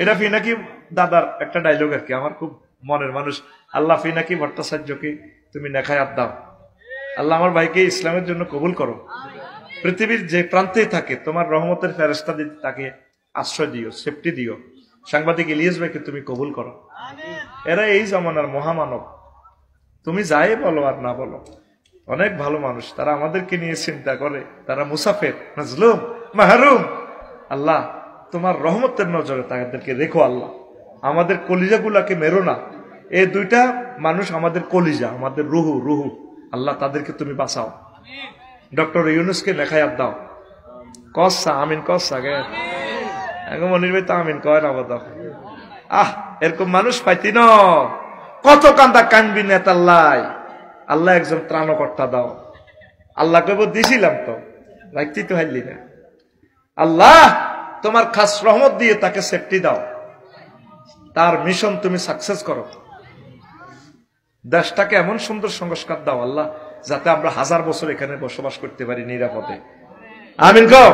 এটা ফিনাকি দাদার একটা ডায়লগ আর কি, আমার খুব মনের মানুষ। আল্লাহ ফিনাকি ভট্টাচার্যকে তুমি নেখায়াত দাও। আল্লাহ আমার ভাইকে ইসলামের জন্য কবুল করো। পৃথিবীর যে প্রান্তেই থাকে তোমার রহমতের ফেরেশতা দিতে তাকে আশ্রয় দিও, সেফটি দিও। সাংবাদিক ইলিয়াস ভাইকে তুমি কবুল করো। এরা এই জমানার মহামানব। তুমি যাই বলো আর না বলো, অনেক ভালো মানুষ, তারা আমাদেরকে নিয়ে চিন্তা করে, তারা মুসাফির, মাজলুম, মাহরুম। আল্লাহ তোমার রহমতের নজরে তাদেরকে রেখো। আল্লাহ আমাদের কলিজাগুলাকে মেরো না। এই দুইটা মানুষ আমাদের কলিজা, আমাদের রুহু রুহু। আল্লাহ তাদেরকে তুমি বাঁচাও। ডক্টর ইউনুসকে নেখায়াত দাও। কসা আমিন, কসা গে এখন মনির ভাই তো আমিন কয় না বদাও। এরকম মানুষ পাইতি ন, কত কান্দা কানবি নেতাল্লাই। আল্লাহ একজন ত্রাণকর্তা দাও। আল্লাহ কব দিছিলাম তো, রাখতে তো হারলি না। আল্লাহ তোমার খাস রহমত দিয়ে তাকে সেফটি দাও, তার মিশন তুমি সাকসেস করো। দেশটাকে এমন সুন্দর সংস্কার দাও আল্লাহ, যাতে আমরা 1000 বছর এখানে বসবাস করতে পারি নিরাপদে। আমিন কও।